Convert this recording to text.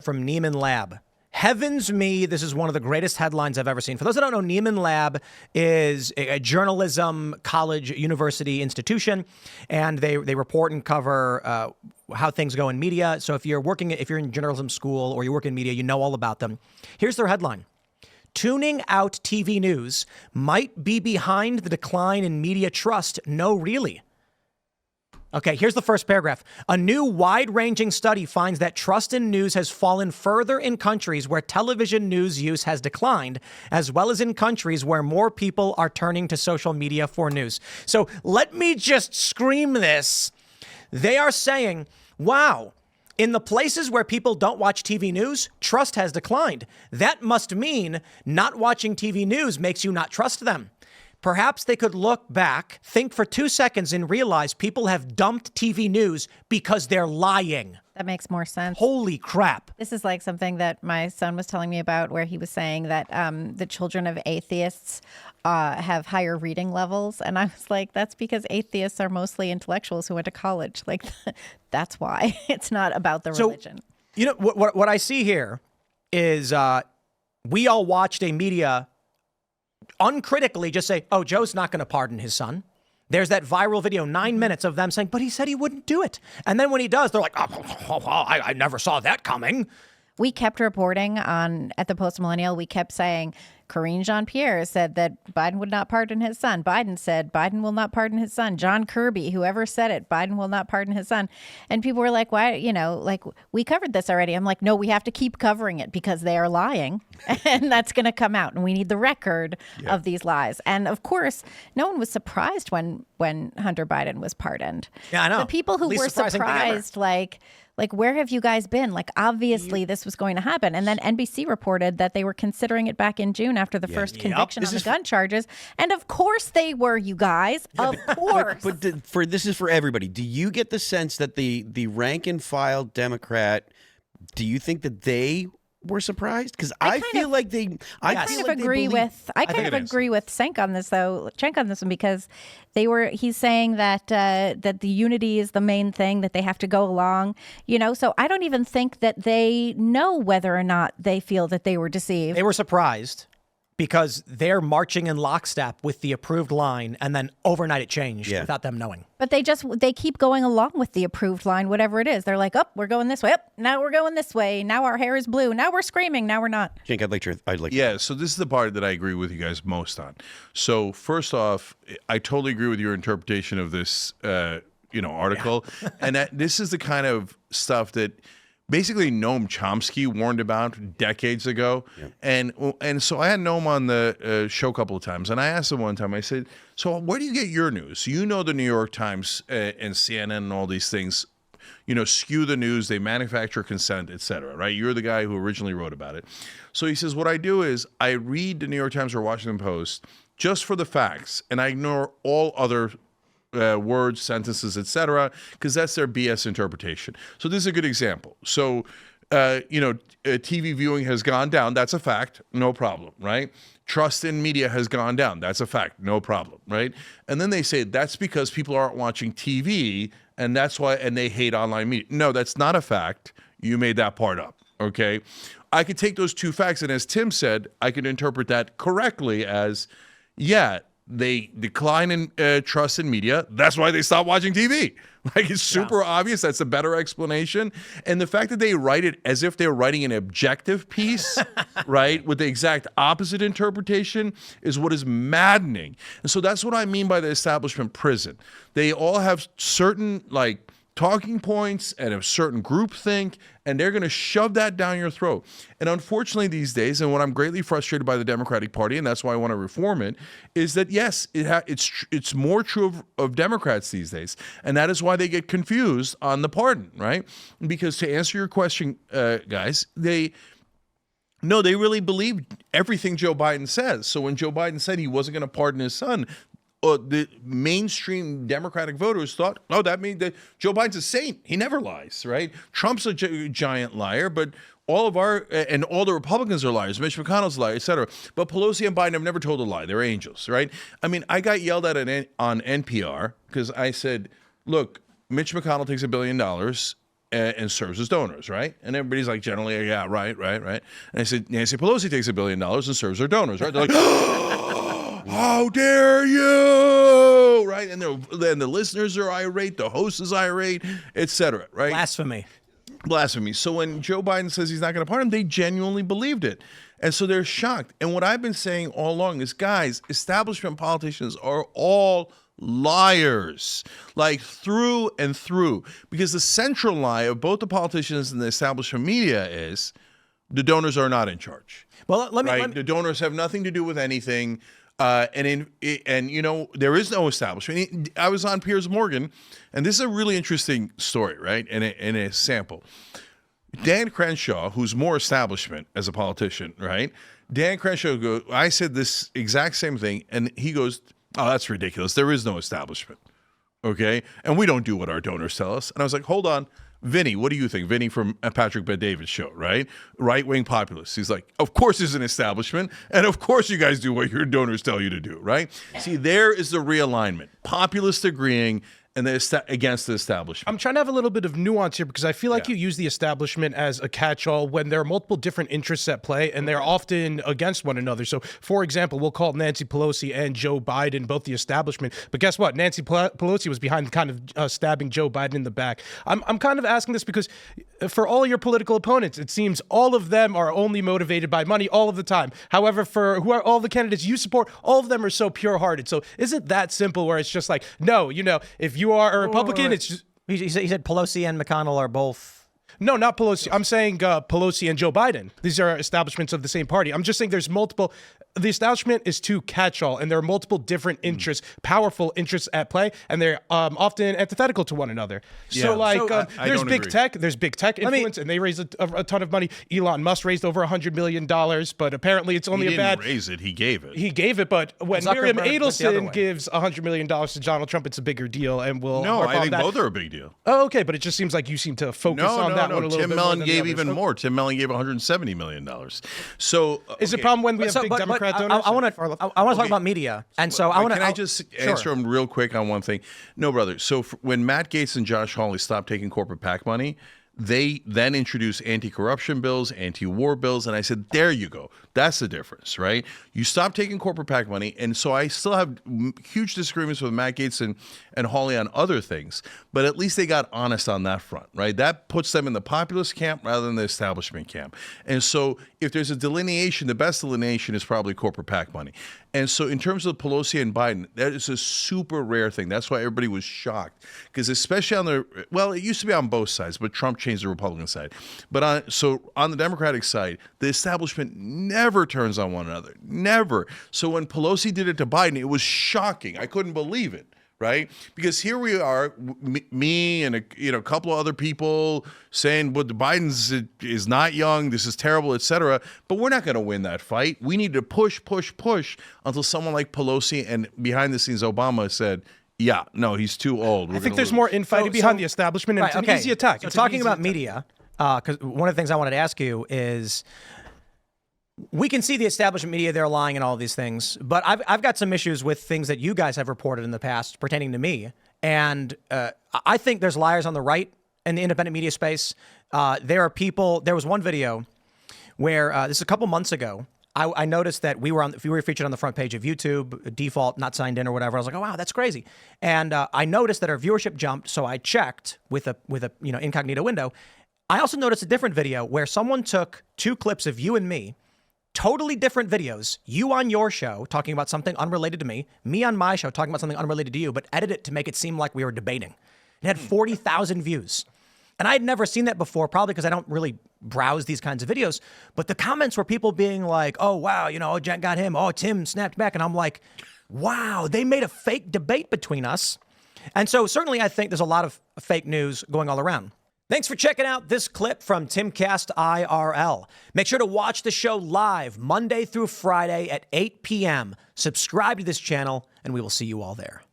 from NiemanLab. Heavens me, this is one of the greatest headlines I've ever seen. For those that don't know, NiemanLab is a journalism college university institution, and they report and cover how things go in media. So if you're in journalism school or you work in media, you know all about them. Here's their headline. Tuning out TV news might be behind the decline in media trust. No, really. Okay, here's the first paragraph. A new wide-ranging study finds that trust in news has fallen further in countries where television news use has declined, as well as in countries where more people are turning to social media for news. So let me just scream this. They are saying, wow, in the places where people don't watch TV news, trust has declined. That must mean not watching TV news makes you not trust them. Perhaps they could look back, think for 2 seconds, and realize people have dumped TV news because they're lying. That makes more sense. Holy crap. This is like something that my son was telling me about, where he was saying that the children of atheists have higher reading levels. And I was like, that's because atheists are mostly intellectuals who went to college. Like, that's why. It's not about the religion. You know, what I see here is we all watched a media uncritically just say, oh, Joe's not going to pardon his son. There's that viral video, 9 minutes of them saying, but he said he wouldn't do it. And then when he does, they're like, I never saw that coming. We kept reporting at the Post Millennial. We kept saying, Karine Jean-Pierre said that Biden would not pardon his son. Biden said Biden will not pardon his son. John Kirby, whoever said it, Biden will not pardon his son. And people were like, why, like, we covered this already. I'm like, no, we have to keep covering it because they are lying. And that's going to come out. And we need the record of these lies. And of course, no one was surprised when Hunter Biden was pardoned. Yeah, I know. The people who were surprised, like, where have you guys been? Like, obviously, this was going to happen. And then NBC reported that they were considering it back in June after the first conviction on the gun charges. And of course they were, you guys. Of course. But this is for everybody. Do you get the sense that the rank and file Democrat, do you think that they were surprised? Because I feel like they. I kind of agree with Cenk on this, though. Cenk on this one, because he's saying that the unity is the main thing, that they have to go along. So I don't even think that they know whether or not they feel that they were deceived. They were surprised because they're marching in lockstep with the approved line, and then overnight it changed without them knowing. But they keep going along with the approved line, whatever it is. They're like, oh, we're going this way. Oh, now we're going this way. Now our hair is blue. Now we're screaming. Now we're not. Cenk, I'd like. Yeah, so this is the part that I agree with you guys most on. So first off, I totally agree with your interpretation of this, article. Yeah. And this is the kind of stuff that basically Noam Chomsky warned about decades ago. Yeah. And so I had Noam on the show a couple of times, and I asked him one time, I said, so where do you get your news? You know the New York Times and CNN and all these things, skew the news, they manufacture consent, et cetera, right? You're the guy who originally wrote about it. So he says, what I do is I read the New York Times or Washington Post just for the facts, and I ignore all other words, sentences, etc., because that's their BS interpretation. So this is a good example. So, TV viewing has gone down. That's a fact. No problem, right? Trust in media has gone down. That's a fact. No problem, right? And then they say that's because people aren't watching TV, and that's why, and they hate online media. No, that's not a fact. You made that part up, okay? I could take those two facts, and as Tim said, I could interpret that correctly as, they decline in trust in media. That's why they stop watching TV. Like, it's super obvious. That's a better explanation. And the fact that they write it as if they're writing an objective piece, right, with the exact opposite interpretation is what is maddening. And so that's what I mean by the establishment prison. They all have certain, talking points and a certain groupthink, and they're going to shove that down your throat. And unfortunately these days, and what I'm greatly frustrated by the Democratic Party, and that's why I want to reform it, is that yes, it's more true of Democrats these days, and that is why they get confused on the pardon, right? Because to answer your question, guys, they really believe everything Joe Biden says. So when Joe Biden said he wasn't going to pardon his son, the mainstream Democratic voters thought, oh, that means that Joe Biden's a saint. He never lies, right? Trump's a giant liar, but all the Republicans are liars. Mitch McConnell's a liar, et cetera. But Pelosi and Biden have never told a lie. They're angels, right? I mean, I got yelled at on NPR because I said, look, Mitch McConnell takes $1 billion. and serves as donors, right? And everybody's like, generally, yeah, right. And I said, Nancy Pelosi takes $1 billion and serves her donors, right? They're like, how dare you, right? And then the listeners are irate, the host is irate, etc., right? Blasphemy. So when Joe Biden says he's not going to pardon him, they genuinely believed it. And so they're shocked. And what I've been saying all along is, guys, establishment politicians are all liars, like through and through. Because the central lie of both the politicians and the establishment media is the donors are not in charge. Well, let me. The donors have nothing to do with anything. And you know, there is no establishment. I was on Piers Morgan, and this is a really interesting story, right? And a sample. Dan Crenshaw, who's more establishment as a politician, right? Dan Crenshaw goes, I said this exact same thing, and he goes, oh, that's ridiculous. There is no establishment, okay? And we don't do what our donors tell us. And I was like, hold on. Vinny, what do you think? Vinny from Patrick Bet-David's show, right? Right-wing populist. He's like, of course there's an establishment, and of course you guys do what your donors tell you to do, right? See, there is the realignment. Populists agreeing and against the establishment. I'm trying to have a little bit of nuance here because I feel like you use the establishment as a catch-all when there are multiple different interests at play and they're often against one another. So, for example, we'll call Nancy Pelosi and Joe Biden both the establishment. But guess what? Nancy Pelosi was behind kind of stabbing Joe Biden in the back. I'm kind of asking this because for all your political opponents, it seems all of them are only motivated by money all of the time. However, for who are all the candidates you support, all of them are so pure-hearted. So isn't that simple where it's just like, no, you know, if you are a Republican, it's just... He said Pelosi and McConnell are both... No, not Pelosi. I'm saying Pelosi and Joe Biden. These are establishments of the same party. I'm just saying there's multiple... The establishment is too catch-all, and there are multiple different interests, powerful interests at play, and they're often antithetical to one another. Yeah. So, like, there's big tech. There's big tech influence, and they raise a ton of money. Elon Musk raised over $100 million, but apparently it's only he didn't raise it. He gave it. He gave it, but when Zuckerberg Miriam went the other Adelson way. gives $100 million to Donald Trump, it's a bigger deal, and we'll No, harp I on think that. both are a big deal. Oh, okay, but it just seems like you seem to focus on that one a little Tim bit more Mellon than the gave others. even more. Tim Mellon gave $170 million. So Is it a problem when we have So, big but Democrat I donors? want to talk about media, and so I want to. Can I just answer him real quick on one thing? No, brother. So when Matt Gaetz and Josh Hawley stopped taking corporate PAC money, they then introduced anti-corruption bills, anti-war bills, and I said, there you go. That's the difference, right? You stop taking corporate PAC money, and so I still have huge disagreements with Matt Gaetz and Hawley on other things, but at least they got honest on that front, right? That puts them in the populist camp rather than the establishment camp. And so if there's a delineation, the best delineation is probably corporate PAC money. And so in terms of Pelosi and Biden, that is a super rare thing. That's why everybody was shocked. Because especially on it used to be on both sides, but Trump changed the Republican side. But on the Democratic side, the establishment never turns on one another. Never. So when Pelosi did it to Biden, it was shocking. I couldn't believe it. Right? Because here we are, me and a couple of other people saying, well, the Biden's is not young, this is terrible, etc. But we're not going to win that fight. We need to push until someone like Pelosi and behind the scenes Obama said, yeah, no, he's too old. I think there's more infighting behind the establishment, and it's an easy attack. So It's an talking easy about attack. media, because one of the things I wanted to ask you is, we can see the establishment media, they're lying and all of these things, but I've got some issues with things that you guys have reported in the past pertaining to me. And I think there's liars on the right in the independent media space. There are people, there was one video where, this is a couple months ago, I noticed that we were featured on the front page of YouTube, default, not signed in or whatever. I was like, oh, wow, that's crazy. And I noticed that our viewership jumped, so I checked with a incognito window. I also noticed a different video where someone took 2 clips of you and me, totally different videos, you on your show talking about something unrelated to me on my show talking about something unrelated to you, but edit it to make it seem like we were debating. It had 40,000 views. And I had never seen that before, probably because I don't really browse these kinds of videos. But the comments were people being like, oh, wow, Cenk got him. Oh, Tim snapped back. And I'm like, wow, they made a fake debate between us. And so certainly I think there's a lot of fake news going all around. Thanks for checking out this clip from Timcast IRL. Make sure to watch the show live Monday through Friday at 8 p.m. Subscribe to this channel, and we will see you all there.